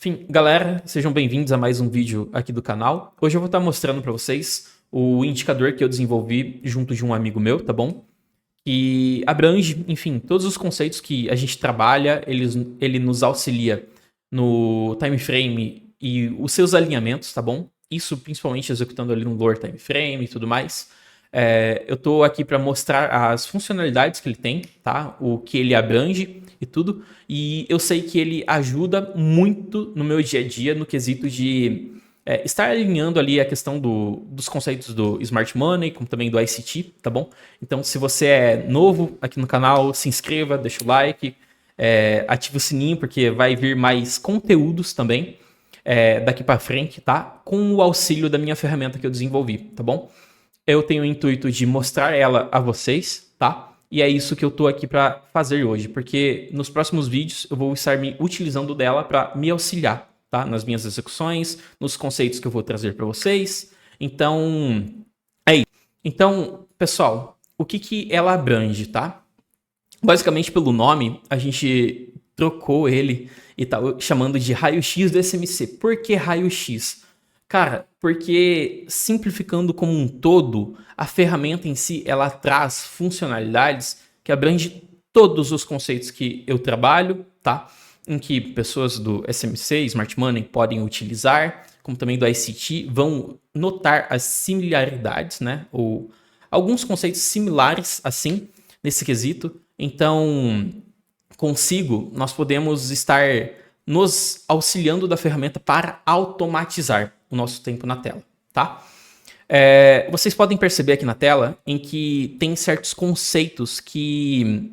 Enfim, galera, sejam bem-vindos a mais um vídeo aqui do canal. Hoje eu vou estar mostrando para vocês o indicador que eu desenvolvi junto de um amigo meu, tá bom? Que abrange, enfim, todos os conceitos que a gente trabalha, ele nos auxilia no time frame e os seus alinhamentos, tá bom? Isso principalmente executando ali no lore time frame e tudo mais. Eu tô aqui para mostrar as funcionalidades que ele tem, tá? O que ele abrange e tudo. E eu sei que ele ajuda muito no meu dia a dia no quesito de estar alinhando ali a questão dos conceitos do Smart Money, como também do ICT, tá bom? Então, se você é novo aqui no canal, se inscreva, deixa o like, ative o sininho, porque vai vir mais conteúdos também daqui para frente, tá? Com o auxílio da minha ferramenta que eu desenvolvi, tá bom? Eu tenho o intuito de mostrar ela a vocês, tá? E é isso que eu tô aqui para fazer hoje, porque nos próximos vídeos eu vou estar me utilizando dela para me auxiliar, tá? Nas minhas execuções, nos conceitos que eu vou trazer para vocês. Então, é isso. Então, pessoal, o que ela abrange, tá? Basicamente, pelo nome, a gente trocou ele e tá chamando de raio-x do SMC. Por que raio-x? Cara, porque simplificando como um todo, a ferramenta em si, ela traz funcionalidades que abrangem todos os conceitos que eu trabalho, tá? Em que pessoas do SMC, Smart Money, podem utilizar, como também do ICT, vão notar as similaridades, né? Ou alguns conceitos similares, assim, nesse quesito. Então, nós podemos estar nos auxiliando da ferramenta para automatizar o nosso tempo na tela, tá? Vocês podem perceber aqui na tela em que tem certos conceitos que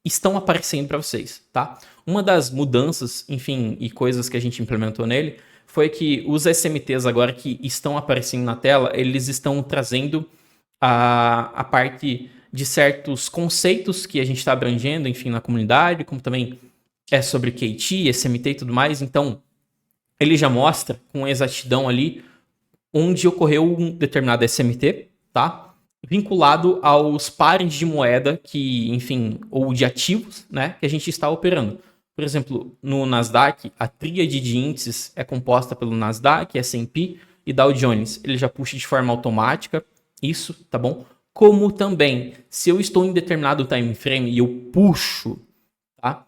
estão aparecendo para vocês, tá? Uma das mudanças, enfim, e coisas que a gente implementou nele foi que os SMTs agora que estão aparecendo na tela, eles estão trazendo a parte de certos conceitos que a gente está abrangendo, enfim, na comunidade, como também sobre KT, SMT e tudo mais. Então, ele já mostra com exatidão ali onde ocorreu um determinado SMT, tá? Vinculado aos pares de moeda que, enfim, ou de ativos, né, que a gente está operando. Por exemplo, no Nasdaq, a tríade de índices é composta pelo Nasdaq, S&P e Dow Jones. Ele já puxa de forma automática isso, tá bom? Como também, se eu estou em determinado time frame e eu puxo, tá?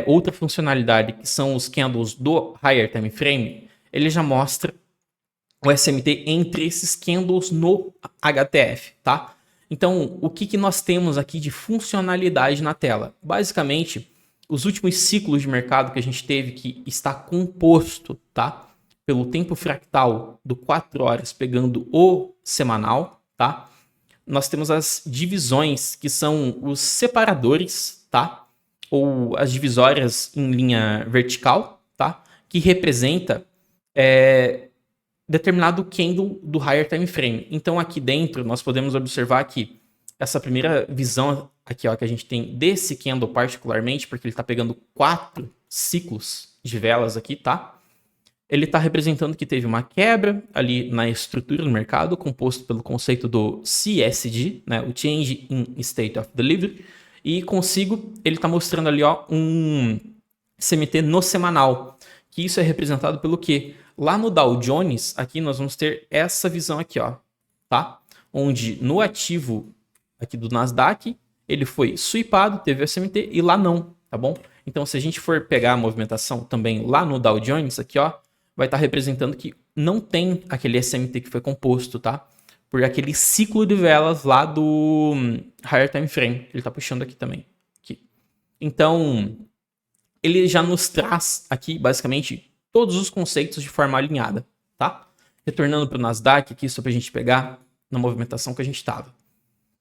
Outra funcionalidade, que são os candles do higher time frame, ele já mostra o SMT entre esses candles no HTF, tá? Então, o que nós temos aqui de funcionalidade na tela? Basicamente, os últimos ciclos de mercado que a gente teve, que está composto, tá? Pelo tempo fractal do 4 horas pegando o semanal, tá? Nós temos as divisões, que são os separadores, tá? Ou as divisórias em linha vertical, tá? Que representa determinado candle do higher time frame. Então, aqui dentro, nós podemos observar que essa primeira visão aqui, ó, que a gente tem desse candle particularmente, porque ele está pegando 4 ciclos de velas aqui, tá? Ele está representando que teve uma quebra ali na estrutura do mercado, composto pelo conceito do CSD, né, o Change in State of Delivery, e ele está mostrando ali ó, um CMT no semanal, que isso é representado pelo quê? Lá no Dow Jones, aqui nós vamos ter essa visão aqui, ó, tá? Onde no ativo aqui do Nasdaq, ele foi sweepado, teve o SMT, e lá não, tá bom? Então, se a gente for pegar a movimentação também lá no Dow Jones, aqui, ó, vai estar representando que não tem aquele SMT que foi composto, tá? Por aquele ciclo de velas lá do higher time frame. Ele tá puxando aqui também. Aqui. Então, ele já nos traz aqui, basicamente, todos os conceitos de forma alinhada, tá? Retornando para o Nasdaq aqui, só para a gente pegar na movimentação que a gente estava.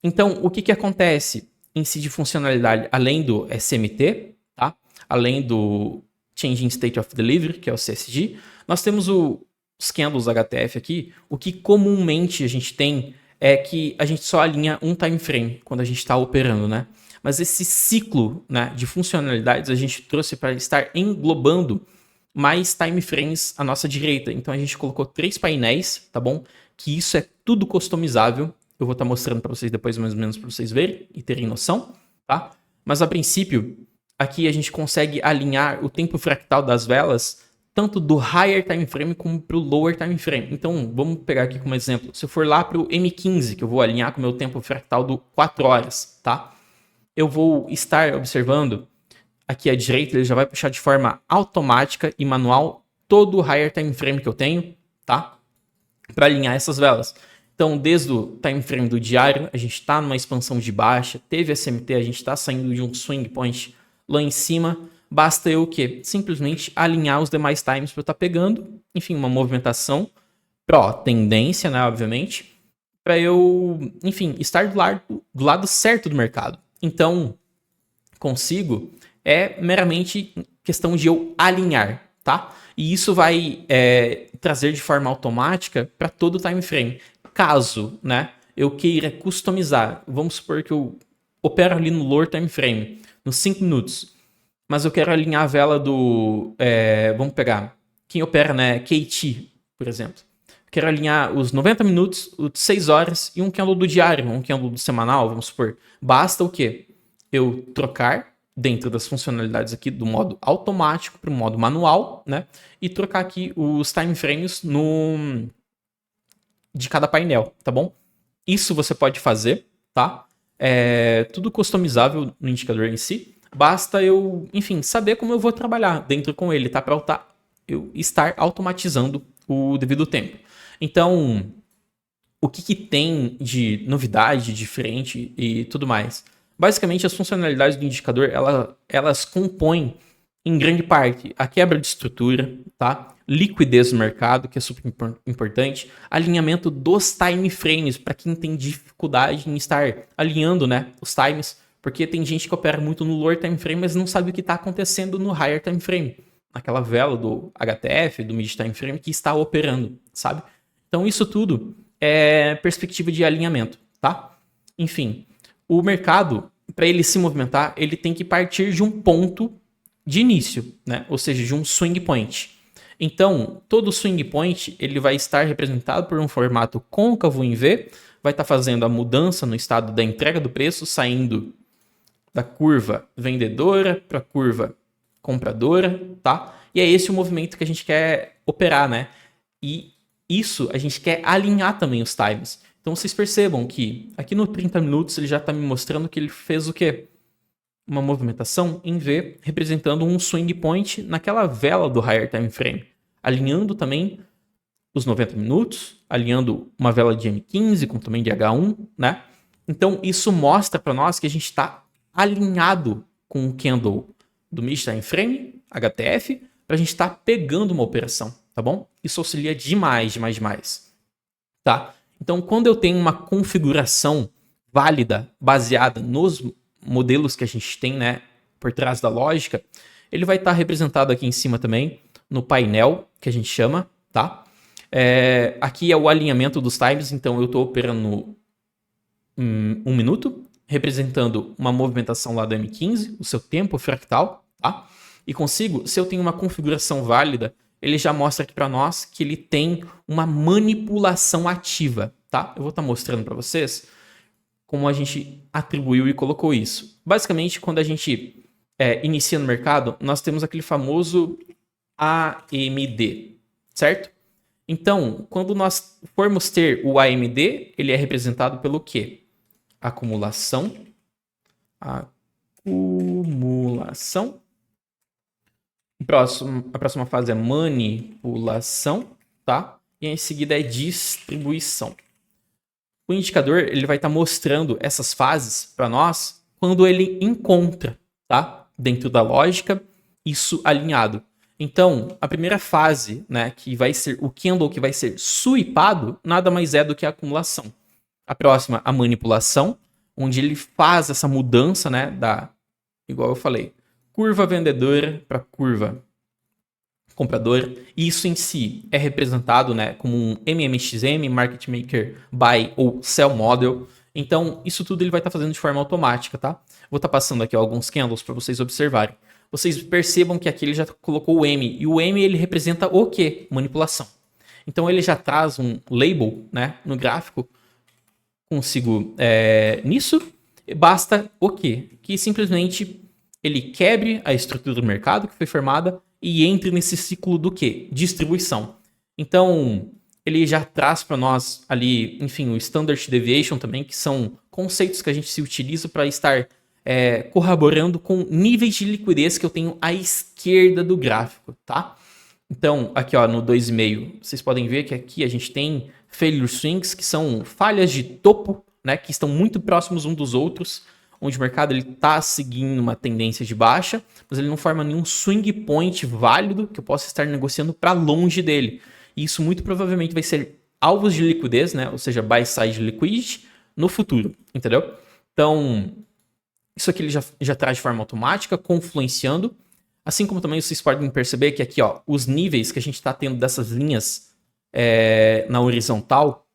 Então, o que acontece em si de funcionalidade, além do SMT, tá? Além do Changing State of Delivery, que é o CSD, nós temos os candles HTF aqui. O que comumente a gente tem é que a gente só alinha um time frame quando a gente está operando, né? Mas esse ciclo, né, de funcionalidades a gente trouxe para estar englobando mais time frames à nossa direita. Então a gente colocou 3 painéis, tá bom? Que isso é tudo customizável. Eu vou estar mostrando para vocês depois mais ou menos para vocês verem e terem noção, tá? Mas a princípio, aqui a gente consegue alinhar o tempo fractal das velas tanto do higher time frame como para o lower time frame. Então, vamos pegar aqui como exemplo. Se eu for lá para o M15, que eu vou alinhar com o meu tempo fractal do 4 horas, tá? Eu vou estar observando aqui à direita, ele já vai puxar de forma automática e manual todo o higher time frame que eu tenho, tá? Para alinhar essas velas. Então, desde o time frame do diário, a gente está numa expansão de baixa, teve SMT, a gente está saindo de um swing point lá em cima. Basta eu o quê? Simplesmente alinhar os demais times para eu estar pegando, enfim, uma movimentação pró-tendência, né, obviamente, para eu, enfim, estar do lado certo do mercado. Então, consigo, é meramente questão de eu alinhar, tá? E isso vai trazer de forma automática para todo o time frame. Caso, né, eu queira customizar, vamos supor que eu opero ali no lower time frame, nos 5 minutos, mas eu quero alinhar a vela do, vamos pegar, quem opera, né, KT, por exemplo. Quero alinhar os 90 minutos, os 6 horas e um candle do diário, um candle do semanal, vamos supor. Basta o quê? Eu trocar dentro das funcionalidades aqui do modo automático para o modo manual, né? E trocar aqui os time frames de cada painel, tá bom? Isso você pode fazer, tá? É tudo customizável no indicador em si. Basta eu, enfim, saber como eu vou trabalhar dentro com ele, tá? Para eu estar automatizando o devido tempo. Então, o que tem de novidade, diferente e tudo mais? Basicamente, as funcionalidades do indicador, elas compõem, em grande parte, a quebra de estrutura, tá? Liquidez no mercado, que é super importante. Alinhamento dos time frames, para quem tem dificuldade em estar alinhando, né, os times. Porque tem gente que opera muito no lower time frame, mas não sabe o que está acontecendo no higher time frame. Aquela vela do HTF, do mid time frame, que está operando, sabe? Então, isso tudo é perspectiva de alinhamento, tá? Enfim, o mercado, para ele se movimentar, ele tem que partir de um ponto de início, né? Ou seja, de um swing point. Então, todo swing point ele vai estar representado por um formato côncavo em V, vai estar fazendo a mudança no estado da entrega do preço, saindo da curva vendedora para a curva compradora, tá? E é esse o movimento que a gente quer operar, né? E isso a gente quer alinhar também os times. Então vocês percebam que aqui no 30 minutos ele já está me mostrando que ele fez o quê? Uma movimentação em V, representando um swing point naquela vela do higher time frame. Alinhando também os 90 minutos, alinhando uma vela de M15 com também de H1, né? Então isso mostra para nós que a gente está alinhado com o candle do mid time frame, HTF, para a gente estar pegando uma operação, tá bom? Isso auxilia demais, tá? Então, quando eu tenho uma configuração válida, baseada nos modelos que a gente tem, né, por trás da lógica, ele vai estar representado aqui em cima também, no painel, que a gente chama, tá? Aqui é o alinhamento dos times, então eu estou operando um minuto, representando uma movimentação lá do M15, o seu tempo fractal, tá? E consigo, se eu tenho uma configuração válida, ele já mostra aqui para nós que ele tem uma manipulação ativa, tá? Eu vou estar mostrando para vocês como a gente atribuiu e colocou isso. Basicamente, quando a gente inicia no mercado, nós temos aquele famoso AMD, certo? Então, quando nós formos ter o AMD, ele é representado pelo quê? Acumulação. A próxima fase é manipulação, tá? E em seguida é distribuição. O indicador ele vai estar mostrando essas fases para nós quando ele encontra, tá? Dentro da lógica, isso alinhado. Então, a primeira fase, né, que vai ser o candle que vai ser sweepado, nada mais é do que a acumulação. A próxima, a manipulação, onde ele faz essa mudança, né, igual eu falei, curva vendedora para curva compradora. E isso em si é representado, né, como um MMXM, Market Maker Buy ou Sell Model. Então, isso tudo ele vai estar fazendo de forma automática, tá? Vou estar passando aqui alguns candles para vocês observarem. Vocês percebam que aqui ele já colocou o M. E o M ele representa o quê? Manipulação. Então, ele já traz um label, né, no gráfico consigo nisso. Basta o quê? Que simplesmente ele quebre a estrutura do mercado que foi formada e entre nesse ciclo do quê? Distribuição. Então, ele já traz para nós ali, enfim, o Standard Deviation também, que são conceitos que a gente se utiliza para estar corroborando com níveis de liquidez que eu tenho à esquerda do gráfico, tá? Então, aqui ó, no 2,5, vocês podem ver que aqui a gente tem failure swings, que são falhas de topo, né, que estão muito próximos um dos outros, onde o mercado está seguindo uma tendência de baixa, mas ele não forma nenhum swing point válido que eu possa estar negociando para longe dele. E isso muito provavelmente vai ser alvos de liquidez, né? Ou seja, buy side liquidity no futuro, entendeu? Então, isso aqui ele já traz de forma automática, confluenciando. Assim como também vocês podem perceber que aqui, ó, os níveis que a gente está tendo dessas linhas na horizontal,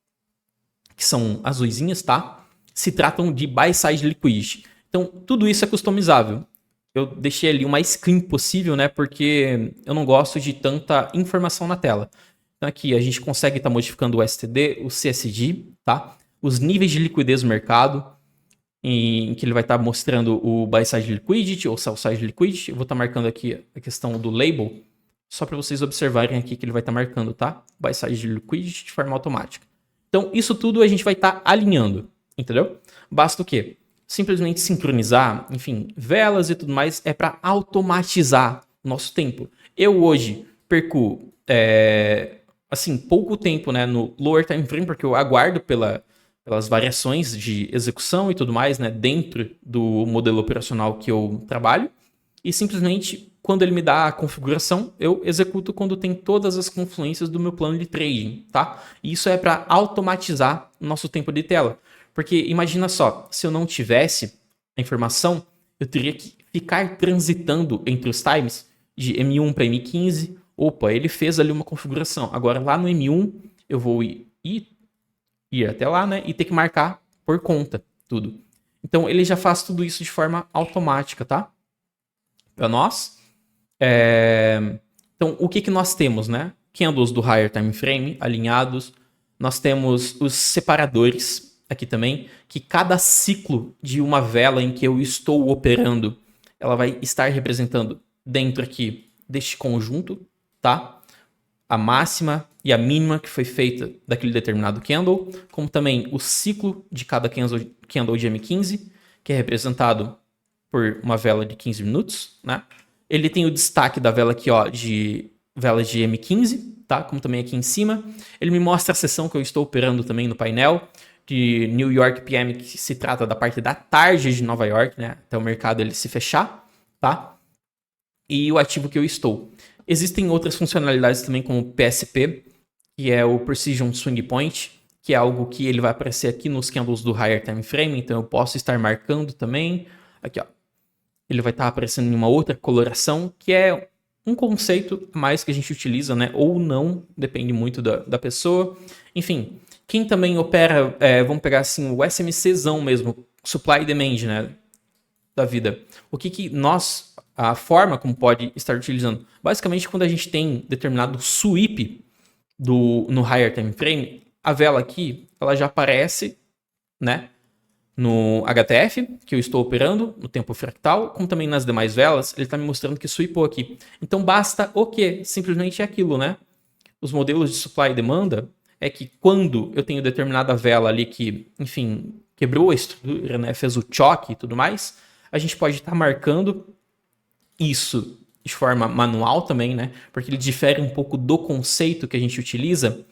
que são azuisinhas, tá? Se tratam de buy side liquidity. Então, tudo isso é customizável. Eu deixei ali o mais clean possível, né? Porque eu não gosto de tanta informação na tela. Então aqui a gente consegue estar modificando o STD, o CSD, tá? Os níveis de liquidez do mercado, em que ele vai estar mostrando o buy side liquidity ou sell side liquidity. Eu vou estar marcando aqui a questão do label, só para vocês observarem aqui que ele vai estar marcando, tá? Buy side liquidity de forma automática. Então isso tudo a gente vai estar alinhando, entendeu? Basta o quê? Simplesmente sincronizar, enfim, velas e tudo mais, é para automatizar o nosso tempo. Eu hoje perco assim, pouco tempo, né, no lower time frame, porque eu aguardo pelas variações de execução e tudo mais, né, dentro do modelo operacional que eu trabalho, e simplesmente, quando ele me dá a configuração, eu executo quando tem todas as confluências do meu plano de trading, tá? E isso é para automatizar o nosso tempo de tela. Porque imagina só, se eu não tivesse a informação, eu teria que ficar transitando entre os times de M1 para M15. Opa, ele fez ali uma configuração. Agora lá no M1 eu vou ir até lá, né? E ter que marcar por conta tudo. Então ele já faz tudo isso de forma automática, tá? Para nós. Então o que nós temos, né? Candles do higher time frame alinhados. Nós temos os separadores aqui também, que cada ciclo de uma vela em que eu estou operando, ela vai estar representando dentro aqui deste conjunto, tá? A máxima e a mínima que foi feita daquele determinado candle, como também o ciclo de cada candle de M15, que é representado por uma vela de 15 minutos, né? Ele tem o destaque da vela aqui, ó, de velas de M15, tá? Como também aqui em cima. Ele me mostra a seção que eu estou operando também no painel de New York PM, que se trata da parte da tarde de Nova York, né? Até o mercado ele se fechar, tá? E o ativo que eu estou. Existem outras funcionalidades também, como o PSP, que é o Precision Swing Point, que é algo que ele vai aparecer aqui nos candles do Higher Time Frame, então eu posso estar marcando também. Aqui, ó. Ele vai estar aparecendo em uma outra coloração, que é um conceito a mais que a gente utiliza, né? Ou não, depende muito da pessoa. Enfim, quem também opera, vamos pegar assim, o SMCzão mesmo, Supply e Demand, né? Da vida. O que nós, a forma como pode estar utilizando? Basicamente, quando a gente tem determinado sweep no higher time frame, a vela aqui, ela já aparece, né? No HTF, que eu estou operando, no tempo fractal, como também nas demais velas, ele está me mostrando que sweepou aqui. Então basta o quê? Simplesmente é aquilo, né? Os modelos de supply e demanda é que quando eu tenho determinada vela ali que, enfim, quebrou a estrutura, né? Fez o choque e tudo mais, a gente pode estar marcando isso de forma manual também, né? Porque ele difere um pouco do conceito que a gente utiliza,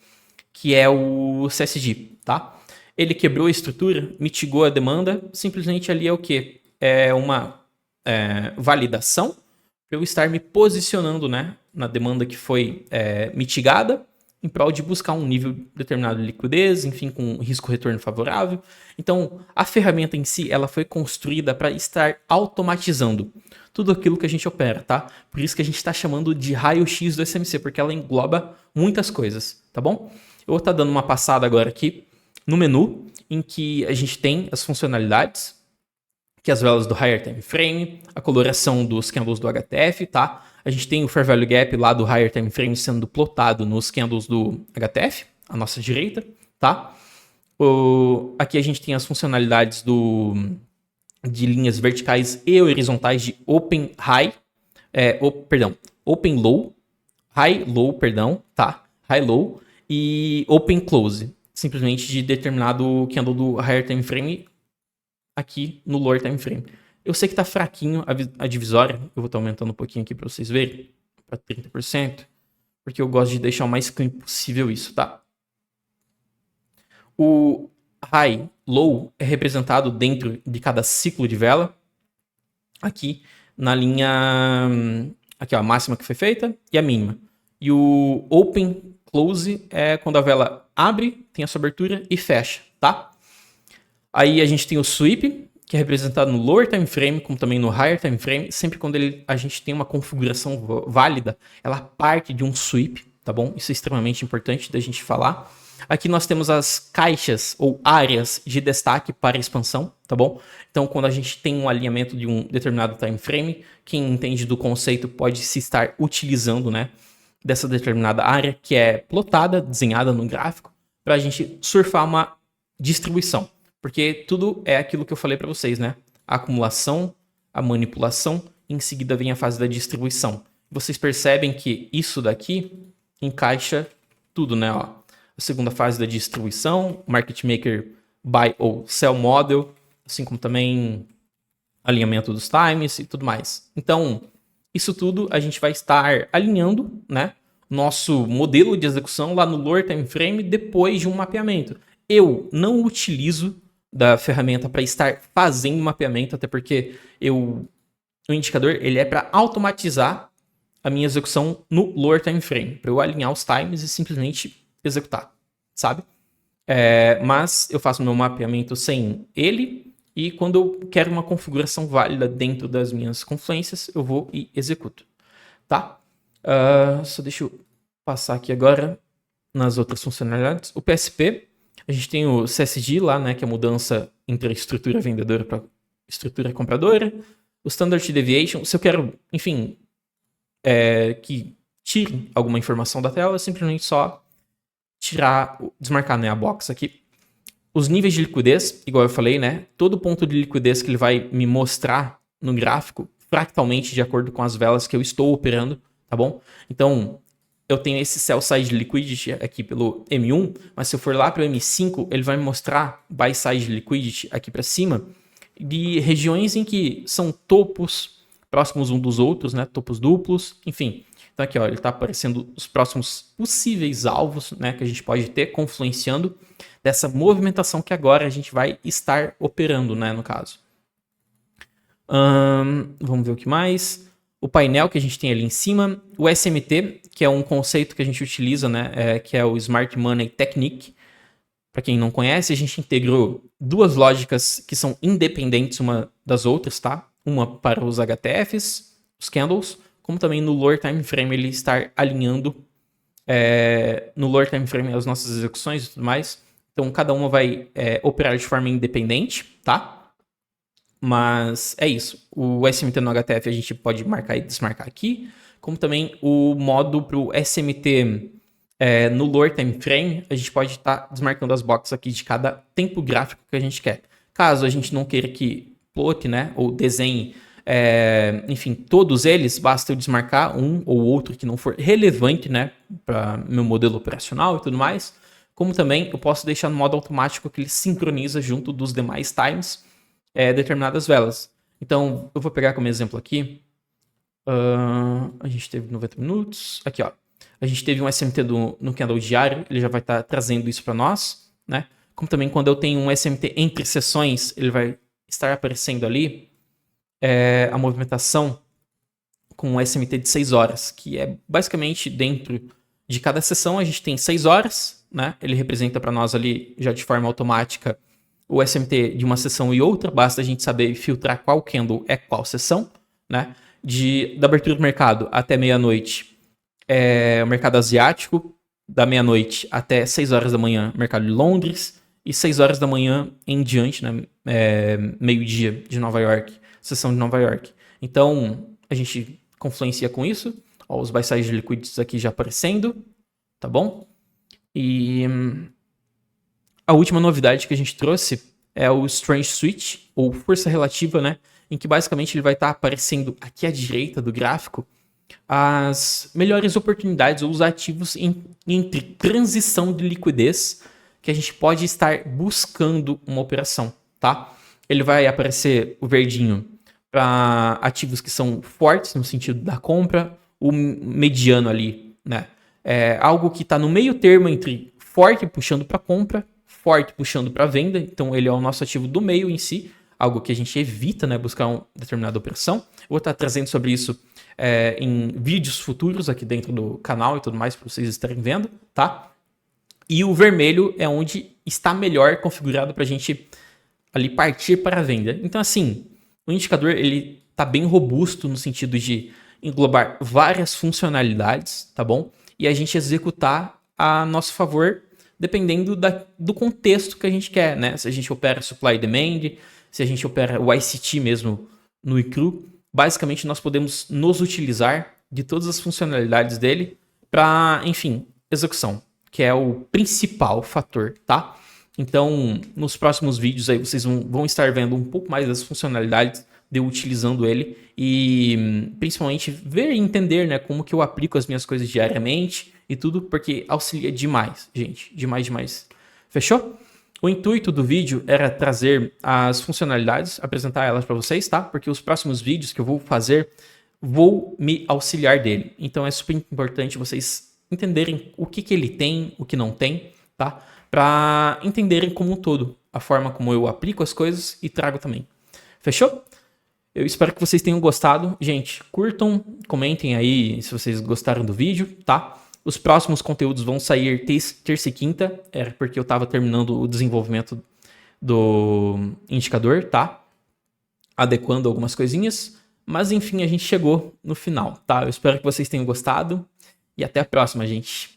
que é o CSD, tá? Ele quebrou a estrutura, mitigou a demanda, simplesmente ali é o quê? É uma validação para eu estar me posicionando, né, na demanda que foi mitigada, em prol de buscar um nível determinado de liquidez, enfim, com risco-retorno favorável. Então, a ferramenta em si, ela foi construída para estar automatizando tudo aquilo que a gente opera, tá? Por isso que a gente está chamando de raio-x do SMC, porque ela engloba muitas coisas, tá bom? Eu vou estar dando uma passada agora aqui no menu, em que a gente tem as funcionalidades, que é as velas do Higher Time Frame, a coloração dos candles do HTF, tá? A gente tem o Fair Value Gap lá do Higher Time Frame sendo plotado nos candles do HTF, à nossa direita, tá? Aqui a gente tem as funcionalidades de linhas verticais e horizontais de Open High, Open Low, High Low, perdão, tá? High Low e Open Close, simplesmente de determinado candle do Higher Time Frame aqui no Lower Time Frame. Eu sei que tá fraquinho a divisória, eu vou estar aumentando um pouquinho aqui para vocês verem, para 30%, porque eu gosto de deixar o mais clean possível isso, tá? O High, Low é representado dentro de cada ciclo de vela, aqui na linha, aqui ó, a máxima que foi feita e a mínima. E o Open Close é quando a vela abre, tem a sua abertura e fecha, tá? Aí a gente tem o Sweep, que é representado no Lower Time Frame, como também no Higher Time Frame. Sempre quando a gente tem uma configuração válida, ela parte de um Sweep, tá bom? Isso é extremamente importante da gente falar. Aqui nós temos as caixas ou áreas de destaque para expansão, tá bom? Então, quando a gente tem um alinhamento de um determinado time frame, quem entende do conceito pode se estar utilizando, né, dessa determinada área que é plotada, desenhada no gráfico, para a gente surfar uma distribuição. Porque tudo é aquilo que eu falei para vocês, né? A acumulação, a manipulação, e em seguida vem a fase da distribuição. Vocês percebem que isso daqui encaixa tudo, né? Ó, a segunda fase da distribuição, Market Maker Buy ou Sell Model, assim como também alinhamento dos times e tudo mais. Então, isso tudo a gente vai estar alinhando, né? Nosso modelo de execução lá no Lower Time Frame depois de um mapeamento. Eu não utilizo da ferramenta para estar fazendo mapeamento, até porque o indicador ele é para automatizar a minha execução no Lower Time Frame, para eu alinhar os times e simplesmente executar, sabe? Mas eu faço meu mapeamento sem ele e quando eu quero uma configuração válida dentro das minhas confluências, eu vou e executo, tá? Só deixa eu passar aqui agora nas outras funcionalidades. O PSP, a gente tem o CSG lá, né, que é a mudança entre a estrutura vendedora para estrutura compradora. O Standard Deviation, se eu quero, enfim, que tire alguma informação da tela, é simplesmente só desmarcar, né, a box aqui. Os níveis de liquidez, igual eu falei, né, todo ponto de liquidez que ele vai me mostrar no gráfico, fractalmente de acordo com as velas que eu estou operando, tá bom? Então, eu tenho esse Sell Side Liquidity aqui pelo M1, mas se eu for lá para o M5, ele vai me mostrar Buy Side Liquidity aqui para cima, de regiões em que são topos próximos um dos outros, né, topos duplos, enfim. Então aqui, ó, ele está aparecendo os próximos possíveis alvos, né, que a gente pode ter confluenciando dessa movimentação que agora a gente vai estar operando, né, no caso. Vamos ver o que mais. O painel que a gente tem ali em cima. O SMT, que é um conceito que a gente utiliza, né, que é o Smart Money Technique. Para quem não conhece, a gente integrou duas lógicas que são independentes uma das outras, tá? Uma para os HTFs, os candles, como também no Lower Time Frame ele estar alinhando no Lower Time Frame as nossas execuções e tudo mais. Então, cada uma vai operar de forma independente, tá? Mas é isso. O SMT no HTF a gente pode marcar e desmarcar aqui, como também o modo para o SMT no Lower Time Frame, a gente pode estar desmarcando as boxes aqui de cada tempo gráfico que a gente quer. Caso a gente não queira que plote, né, ou desenhe, enfim, todos eles, basta eu desmarcar um ou outro que não for relevante, né, para meu modelo operacional e tudo mais. Como também eu posso deixar no modo automático que ele sincroniza junto dos demais times determinadas velas. Então, eu vou pegar como exemplo aqui. A gente teve 90 minutos. Aqui, ó. A gente teve um SMT no candle diário. Ele já vai estar trazendo isso para nós, né? Como também quando eu tenho um SMT entre sessões, ele vai estar aparecendo ali a movimentação com um SMT de 6 horas, que é basicamente dentro de cada sessão a gente tem 6 horas, né? Ele representa para nós ali já de forma automática o SMT de uma sessão e outra, basta a gente saber filtrar qual candle é qual sessão, né? Da abertura do mercado até meia-noite, o mercado asiático, da meia-noite até 6 horas da manhã, mercado de Londres, e 6 horas da manhã em diante, né? Meio-dia de Nova York, sessão de Nova York. Então, a gente confluencia com isso. Ó, os buy side liquidities aqui já aparecendo, tá bom? E a última novidade que a gente trouxe é o Strange Switch, ou força relativa, né? Em que basicamente ele vai estar aparecendo aqui à direita do gráfico as melhores oportunidades ou os ativos entre transição de liquidez que a gente pode estar buscando uma operação, tá? Ele vai aparecer o verdinho para ativos que são fortes no sentido da compra, o mediano ali, né? É algo que está no meio termo entre forte puxando para compra, forte puxando para venda, então ele é o nosso ativo do meio em si, algo que a gente evita, né, buscar uma determinada operação. Eu vou estar trazendo sobre isso em vídeos futuros aqui dentro do canal e tudo mais para vocês estarem vendo, tá? E o vermelho é onde está melhor configurado para a gente ali partir para a venda. Então, assim, o indicador ele está bem robusto no sentido de englobar várias funcionalidades, tá bom? E a gente executar a nosso favor dependendo do contexto que a gente quer, né? Se a gente opera supply e demand, se a gente opera o ICT mesmo no ICRU, basicamente nós podemos nos utilizar de todas as funcionalidades dele para, enfim, execução, que é o principal fator, tá? Então, nos próximos vídeos aí vocês vão estar vendo um pouco mais das funcionalidades de eu utilizando ele e principalmente ver e entender, né, como que eu aplico as minhas coisas diariamente e tudo, porque auxilia demais, gente, demais. Fechou? O intuito do vídeo era trazer as funcionalidades, apresentar elas para vocês, tá? Porque os próximos vídeos que eu vou fazer, vou me auxiliar dele. Então é super importante vocês entenderem o que ele tem, o que não tem, tá? Para entenderem como um todo, a forma como eu aplico as coisas e trago também. Fechou? Eu espero que vocês tenham gostado. Gente, curtam, comentem aí se vocês gostaram do vídeo, tá? Os próximos conteúdos vão sair terça e quinta, porque eu estava terminando o desenvolvimento do indicador, tá? Adequando algumas coisinhas. Mas enfim, a gente chegou no final, tá? Eu espero que vocês tenham gostado e até a próxima, gente.